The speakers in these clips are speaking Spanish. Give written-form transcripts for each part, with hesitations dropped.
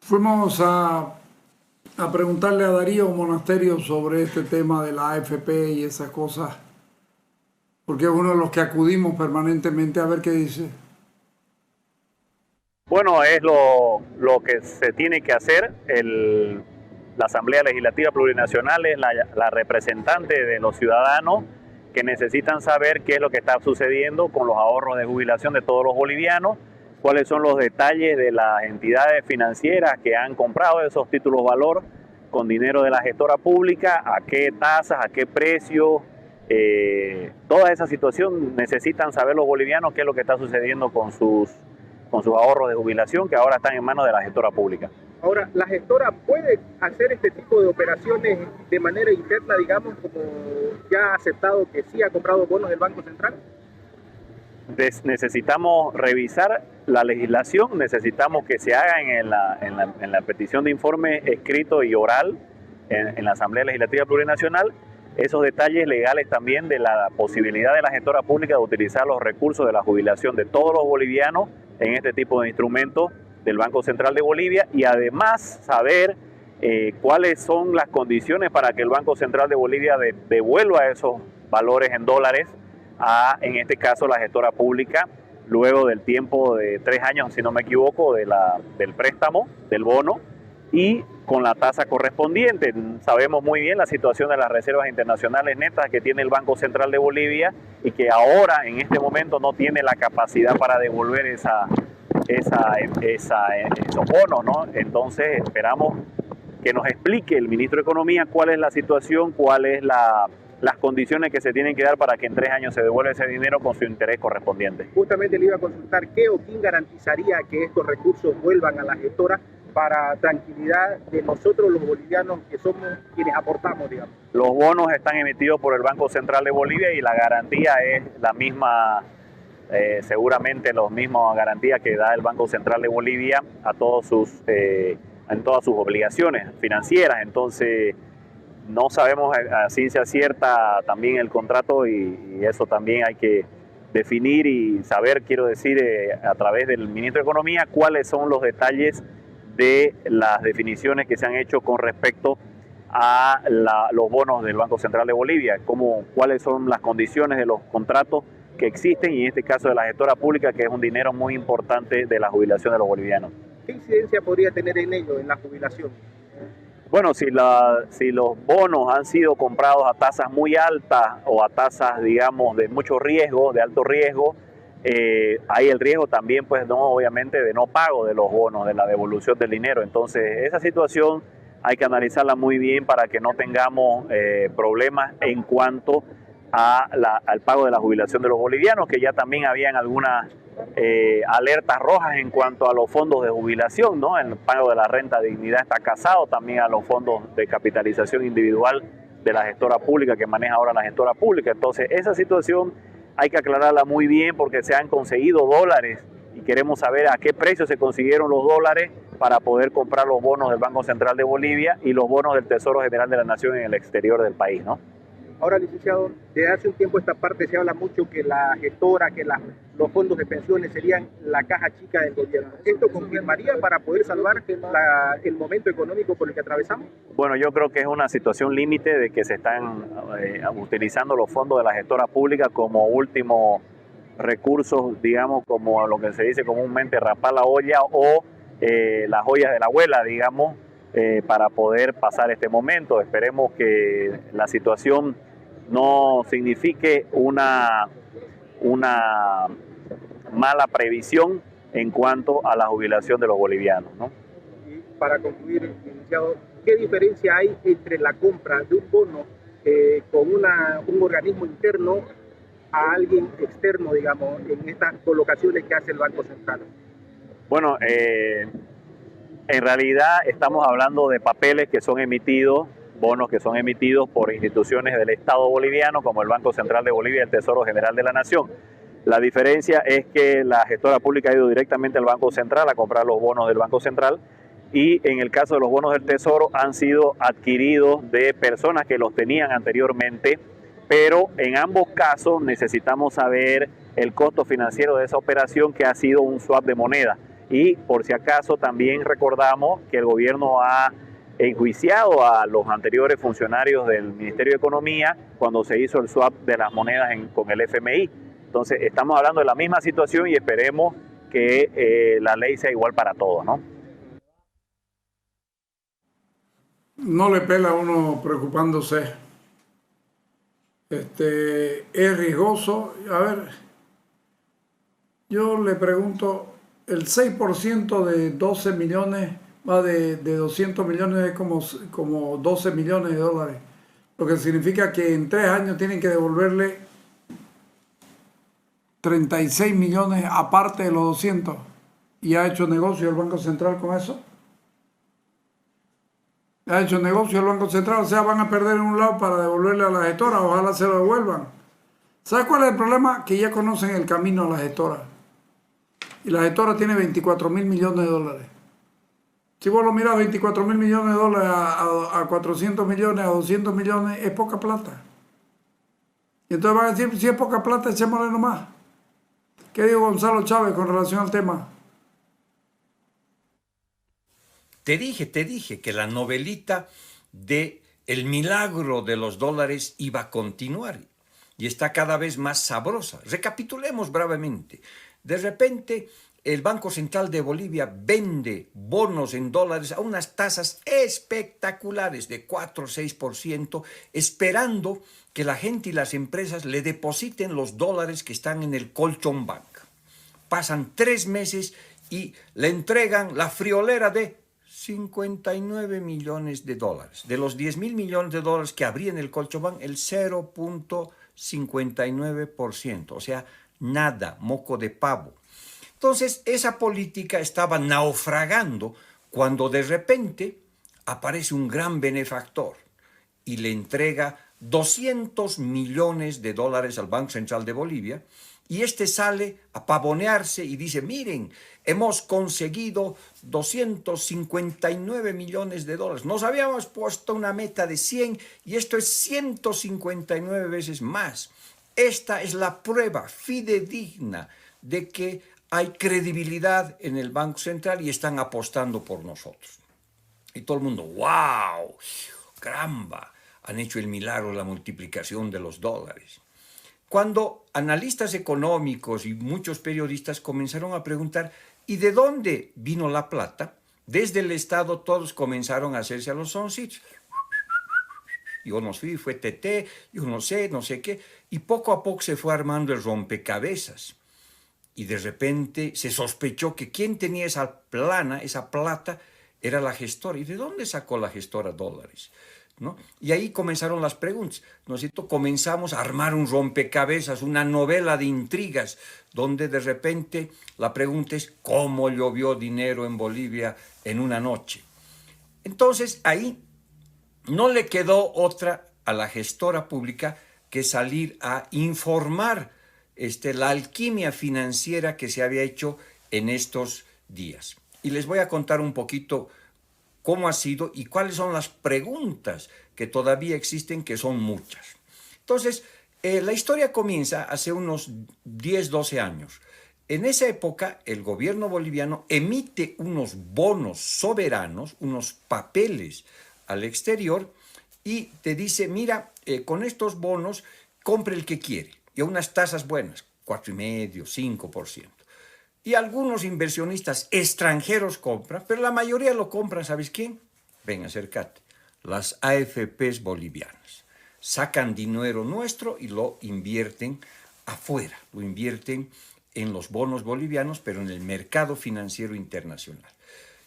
Fuimos a preguntarle a Darío Monasterio sobre este tema de la AFP y esas cosas, porque es uno de los que acudimos permanentemente a ver qué dice. Bueno, es lo que se tiene que hacer. La Asamblea Legislativa Plurinacional es la representante de los ciudadanos que necesitan saber qué es lo que está sucediendo con los ahorros de jubilación de todos los bolivianos, cuáles son los detalles de las entidades financieras que han comprado esos títulos valor con dinero de la gestora pública, a qué tasas, a qué precio. Toda esa situación necesitan saber los bolivianos qué es lo que está sucediendo con sus ahorros de jubilación que ahora están en manos de la gestora pública. Ahora, ¿la gestora puede hacer este tipo de operaciones de manera interna, digamos, como ya ha aceptado que sí ha comprado bonos del Banco Central? Necesitamos revisar la legislación, necesitamos que se haga en la petición de informe escrito y oral en la Asamblea Legislativa Plurinacional esos detalles legales también de la posibilidad de la gestora pública de utilizar los recursos de la jubilación de todos los bolivianos en este tipo de instrumentos del Banco Central de Bolivia, y además saber cuáles son las condiciones para que el Banco Central de Bolivia devuelva esos valores en dólares en este caso, la gestora pública, luego del tiempo de 3 años, si no me equivoco, del préstamo, del bono, y con la tasa correspondiente. Sabemos muy bien la situación de las reservas internacionales netas que tiene el Banco Central de Bolivia y que ahora, en este momento, no tiene la capacidad para devolver esos bonos, ¿no? Entonces, esperamos que nos explique el ministro de Economía cuál es la situación, cuáles las condiciones que se tienen que dar para que en 3 años se devuelva ese dinero con su interés correspondiente. Justamente le iba a consultar qué o quién garantizaría que estos recursos vuelvan a la gestora para tranquilidad de nosotros los bolivianos que somos quienes aportamos, digamos. Los bonos están emitidos por el Banco Central de Bolivia y la garantía es la misma, seguramente las mismas garantías que da el Banco Central de Bolivia en todas sus obligaciones financieras. Entonces, no sabemos a ciencia cierta también el contrato y eso también hay que definir y saber, quiero decir, a través del ministro de Economía, cuáles son los detalles de las definiciones que se han hecho con respecto a los bonos del Banco Central de Bolivia, cuáles son las condiciones de los contratos que existen y en este caso de la gestora pública, que es un dinero muy importante de la jubilación de los bolivianos. ¿Qué incidencia podría tener en ello, en la jubilación? Bueno, si los bonos han sido comprados a tasas muy altas o a tasas, digamos, de mucho riesgo, de alto riesgo, hay el riesgo también, pues, no, obviamente, de no pago de los bonos, de la devolución del dinero. Entonces, esa situación hay que analizarla muy bien para que no tengamos problemas en cuanto al pago de la jubilación de los bolivianos, que ya también habían algunas alertas rojas en cuanto a los fondos de jubilación, ¿no? El pago de la renta de dignidad está casado también a los fondos de capitalización individual de la gestora pública que maneja ahora la gestora pública. Entonces, esa situación hay que aclararla muy bien porque se han conseguido dólares y queremos saber a qué precio se consiguieron los dólares para poder comprar los bonos del Banco Central de Bolivia y los bonos del Tesoro General de la Nación en el exterior del país, ¿no? Ahora, licenciado, desde hace un tiempo esta parte se habla mucho que la gestora, que los fondos de pensiones serían la caja chica del gobierno. ¿Esto confirmaría para poder salvar el momento económico por el que atravesamos? Bueno, yo creo que es una situación límite de que se están utilizando los fondos de la gestora pública como último recurso, digamos, como lo que se dice comúnmente rapar la olla o las ollas de la abuela, digamos, para poder pasar este momento. Esperemos que la situación no signifique una mala previsión en cuanto a la jubilación de los bolivianos, ¿no? Y para concluir, licenciado, ¿qué diferencia hay entre la compra de un bono con un organismo interno a alguien externo, digamos, en estas colocaciones que hace el Banco Central? Bueno, en realidad estamos hablando de papeles que son emitidos, bonos que son emitidos por instituciones del Estado boliviano como el Banco Central de Bolivia y el Tesoro General de la Nación. La diferencia es que la gestora pública ha ido directamente al Banco Central a comprar los bonos del Banco Central y en el caso de los bonos del Tesoro han sido adquiridos de personas que los tenían anteriormente, pero en ambos casos necesitamos saber el costo financiero de esa operación, que ha sido un swap de moneda. Y por si acaso también recordamos que el gobierno ha enjuiciado a los anteriores funcionarios del Ministerio de Economía cuando se hizo el swap de las monedas con el FMI. Entonces estamos hablando de la misma situación y esperemos que la ley sea igual para todos, ¿no? No le pela a uno preocupándose. Es riesgoso. A ver, yo le pregunto, el 6% de 12 millones, va de 200 millones, es como 12 millones de dólares. Lo que significa que en 3 años tienen que devolverle 36 millones aparte de los 200. ¿Y ha hecho negocio el Banco Central con eso? Ha hecho negocio el Banco Central, o sea, van a perder en un lado para devolverle a la gestora, ojalá se lo devuelvan. ¿Sabes cuál es el problema? Que ya conocen el camino a la gestora. Y la gestora tiene 24 mil millones de dólares. Si vos lo miras, 24 mil millones de dólares a 400 millones, a 200 millones, es poca plata. Y entonces van a decir, si es poca plata, echémosle nomás. ¿Qué dijo Gonzalo Chávez con relación al tema? Te dije que la novelita de el milagro de los dólares iba a continuar y está cada vez más sabrosa. Recapitulemos brevemente. De repente, el Banco Central de Bolivia vende bonos en dólares a unas tasas espectaculares de 4 o 6%, esperando que la gente y las empresas le depositen los dólares que están en el Colchón Bank. Pasan 3 meses y le entregan la friolera de 59 millones de dólares. De los 10 mil millones de dólares que habría en el Colchón, el 0.59%, o sea, nada, moco de pavo. Entonces, esa política estaba naufragando cuando de repente aparece un gran benefactor y le entrega 200 millones de dólares al Banco Central de Bolivia, y este sale a pavonearse y dice, miren, hemos conseguido 259 millones de dólares. Nos habíamos puesto una meta de 100 y esto es 159 veces más. Esta es la prueba fidedigna de que hay credibilidad en el Banco Central y están apostando por nosotros. Y todo el mundo, wow, caramba, han hecho el milagro, la multiplicación de los dólares. Cuando analistas económicos y muchos periodistas comenzaron a preguntar, ¿y de dónde vino la plata? Desde el Estado todos comenzaron a hacerse a los soncitos. Yo no fui, fue TT, yo no sé qué. Y poco a poco se fue armando el rompecabezas. Y de repente se sospechó que quien tenía esa plata, era la gestora. ¿Y de dónde sacó la gestora dólares? ¿No? Y ahí comenzaron las preguntas, ¿no es cierto? Comenzamos a armar un rompecabezas, una novela de intrigas, donde de repente la pregunta es ¿cómo llovió dinero en Bolivia en una noche? Entonces ahí no le quedó otra a la gestora pública que salir a informar la alquimia financiera que se había hecho en estos días. Y les voy a contar un poquito cómo ha sido y cuáles son las preguntas que todavía existen, que son muchas. Entonces, la historia comienza hace unos 10, 12 años. En esa época, el gobierno boliviano emite unos bonos soberanos, unos papeles al exterior, y te dice, mira, con estos bonos, compre el que quiere, y a unas tasas buenas, 4,5%, 5%. Y algunos inversionistas extranjeros compran, pero la mayoría lo compran, ¿sabes quién? Ven, acércate. Las AFPs bolivianas. Sacan dinero nuestro y lo invierten afuera, lo invierten en los bonos bolivianos, pero en el mercado financiero internacional.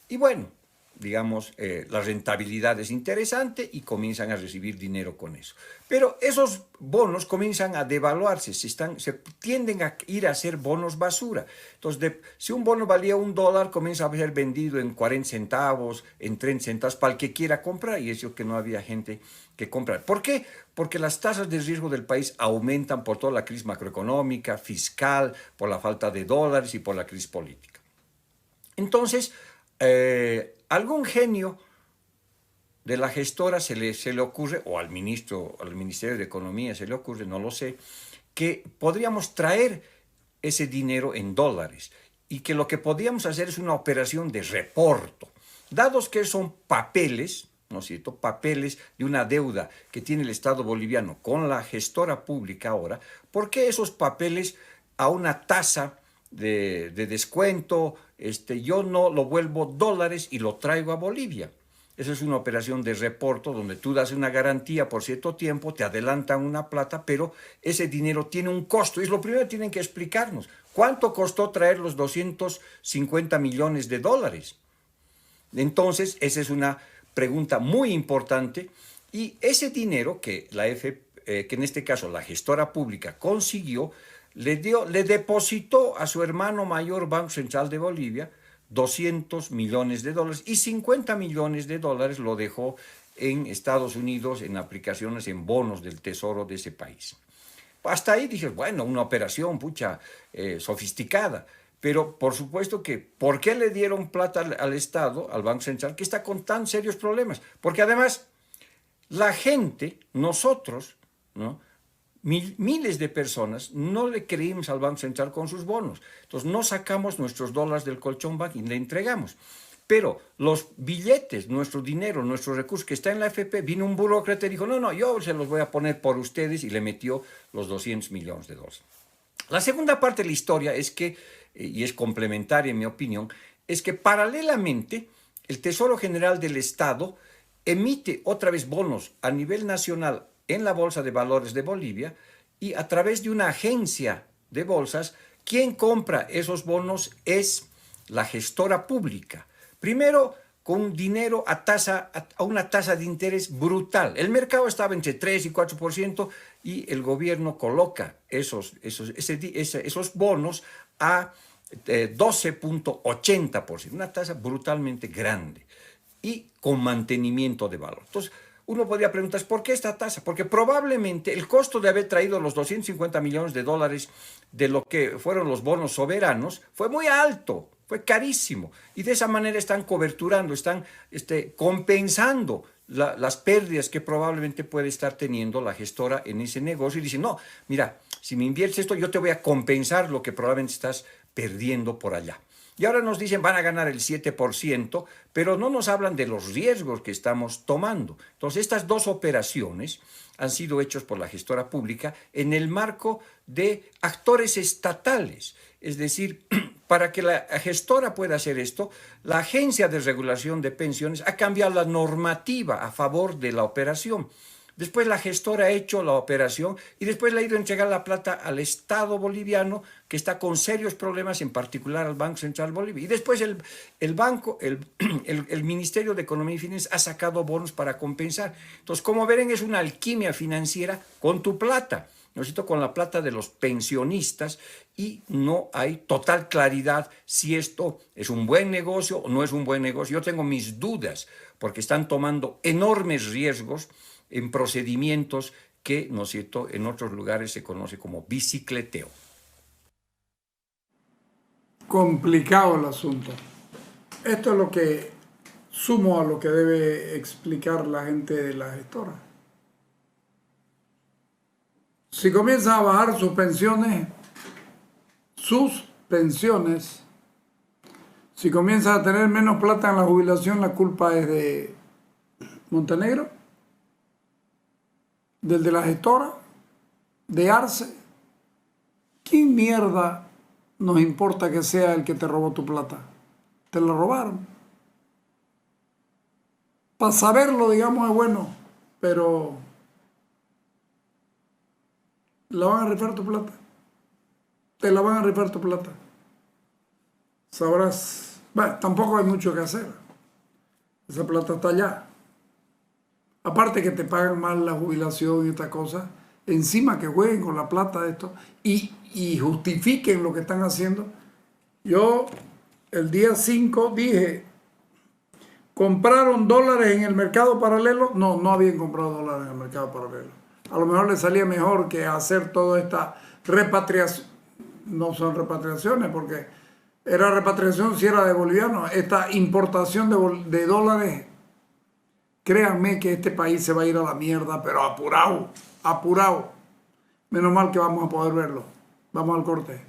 Y bueno, digamos, la rentabilidad es interesante y comienzan a recibir dinero con eso. Pero esos bonos comienzan a devaluarse, se tienden a ir a ser bonos basura. Entonces, si un bono valía $1, comienza a ser vendido en 40 centavos, en 30 centavos, para el que quiera comprar, y eso que no había gente que comprar. ¿Por qué? Porque las tasas de riesgo del país aumentan por toda la crisis macroeconómica, fiscal, por la falta de dólares y por la crisis política. Entonces, algún genio de la gestora se le ocurre, o al Ministerio de Economía se le ocurre, no lo sé, que podríamos traer ese dinero en dólares y que lo que podíamos hacer es una operación de reporto. Dados que son papeles, ¿no es cierto?, papeles de una deuda que tiene el Estado boliviano con la gestora pública ahora, ¿por qué esos papeles a una tasa de descuento, yo no lo vuelvo dólares y lo traigo a Bolivia? Esa es una operación de reporto donde tú das una garantía por cierto tiempo, te adelantan una plata, pero ese dinero tiene un costo. Y es lo primero que tienen que explicarnos. ¿Cuánto costó traer los 250 millones de dólares? Entonces, esa es una pregunta muy importante. Y ese dinero que que en este caso la gestora pública consiguió, le depositó a su hermano mayor Banco Central de Bolivia 200 millones de dólares y 50 millones de dólares lo dejó en Estados Unidos en aplicaciones, en bonos del tesoro de ese país. Hasta ahí dices, bueno, una operación sofisticada, pero por supuesto que, ¿por qué le dieron plata al Estado, al Banco Central, que está con tan serios problemas? Porque además, la gente, nosotros, ¿no?, miles de personas no le creímos al Banco Central con sus bonos. Entonces no sacamos nuestros dólares del colchón banco y le entregamos. Pero los billetes, nuestro dinero, nuestros recursos que está en la AFP, vino un burócrata y dijo, no, yo se los voy a poner por ustedes y le metió los 200 millones de dólares. La segunda parte de la historia es que, y es complementaria en mi opinión, es que paralelamente el Tesoro General del Estado emite otra vez bonos a nivel nacional en la Bolsa de Valores de Bolivia y a través de una agencia de bolsas, quien compra esos bonos es la gestora pública. Primero, con dinero a una tasa de interés brutal. El mercado estaba entre 3 y 4% y el gobierno coloca esos bonos a 12.80%, una tasa brutalmente grande y con mantenimiento de valor. Entonces, uno podría preguntarse, ¿por qué esta tasa? Porque probablemente el costo de haber traído los 250 millones de dólares de lo que fueron los bonos soberanos fue muy alto, fue carísimo. Y de esa manera están coberturando, están compensando las pérdidas que probablemente puede estar teniendo la gestora en ese negocio. Y dicen, no, mira, si me inviertes esto, yo te voy a compensar lo que probablemente estás perdiendo por allá. Y ahora nos dicen van a ganar el 7%, pero no nos hablan de los riesgos que estamos tomando. Entonces, estas dos operaciones han sido hechas por la gestora pública en el marco de actores estatales. Es decir, para que la gestora pueda hacer esto, la Agencia de Regulación de Pensiones ha cambiado la normativa a favor de la operación. Después la gestora ha hecho la operación y después le ha ido a entregar la plata al Estado boliviano, que está con serios problemas, en particular al Banco Central Bolivia. Y después el Ministerio de Economía y Finanzas ha sacado bonos para compensar. Entonces, como verán, es una alquimia financiera con tu plata, ¿no es cierto?, con la plata de los pensionistas, y no hay total claridad si esto es un buen negocio o no es un buen negocio. Yo tengo mis dudas porque están tomando enormes riesgos en procedimientos que, ¿no es cierto?, en otros lugares se conoce como bicicleteo. Complicado el asunto. Esto es lo que sumo a lo que debe explicar la gente de la gestora. Si comienzan a bajar sus pensiones, si comienzan a tener menos plata en la jubilación, la culpa es de Montenegro, del de la gestora, de Arce. ¿Quién mierda nos importa que sea el que te robó tu plata? Te la robaron. Para saberlo, digamos, es bueno, pero la van a rifar tu plata. Te la van a rifar tu plata. Sabrás. Bueno, tampoco hay mucho que hacer. Esa plata está allá. Aparte que te pagan mal la jubilación y estas cosas, encima que jueguen con la plata de esto y justifiquen lo que están haciendo. Yo el día 5 dije, ¿compraron dólares en el mercado paralelo? No, no habían comprado dólares en el mercado paralelo. A lo mejor les salía mejor que hacer toda esta repatriación. No son repatriaciones, porque era repatriación si era de bolivianos. Esta importación de dólares, créanme que este país se va a ir a la mierda, pero apurado, apurado. Menos mal que vamos a poder verlo. Vamos al corte.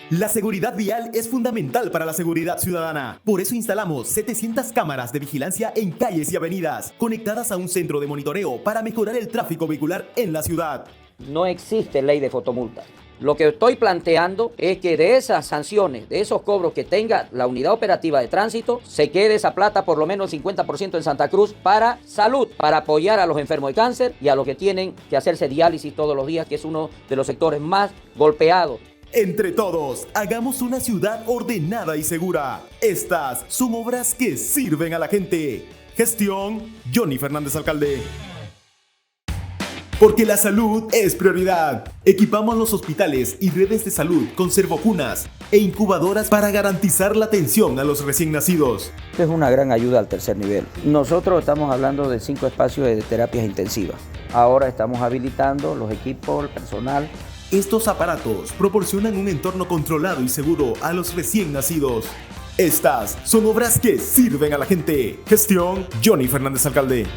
La seguridad vial es fundamental para la seguridad ciudadana. Por eso instalamos 700 cámaras de vigilancia en calles y avenidas, conectadas a un centro de monitoreo para mejorar el tráfico vehicular en la ciudad. No existe ley de fotomulta. Lo que estoy planteando es que de esas sanciones, de esos cobros que tenga la unidad operativa de tránsito, se quede esa plata, por lo menos el 50% en Santa Cruz, para salud, para apoyar a los enfermos de cáncer y a los que tienen que hacerse diálisis todos los días, que es uno de los sectores más golpeados. Entre todos, hagamos una ciudad ordenada y segura. Estas son obras que sirven a la gente. Gestión, Johnny Fernández, alcalde. Porque la salud es prioridad. Equipamos los hospitales y redes de salud con servocunas e incubadoras para garantizar la atención a los recién nacidos. Esto es una gran ayuda al tercer nivel. Nosotros estamos hablando de 5 espacios de terapias intensivas. Ahora estamos habilitando los equipos, el personal. Estos aparatos proporcionan un entorno controlado y seguro a los recién nacidos. Estas son obras que sirven a la gente. Gestión, Johnny Fernández, alcalde.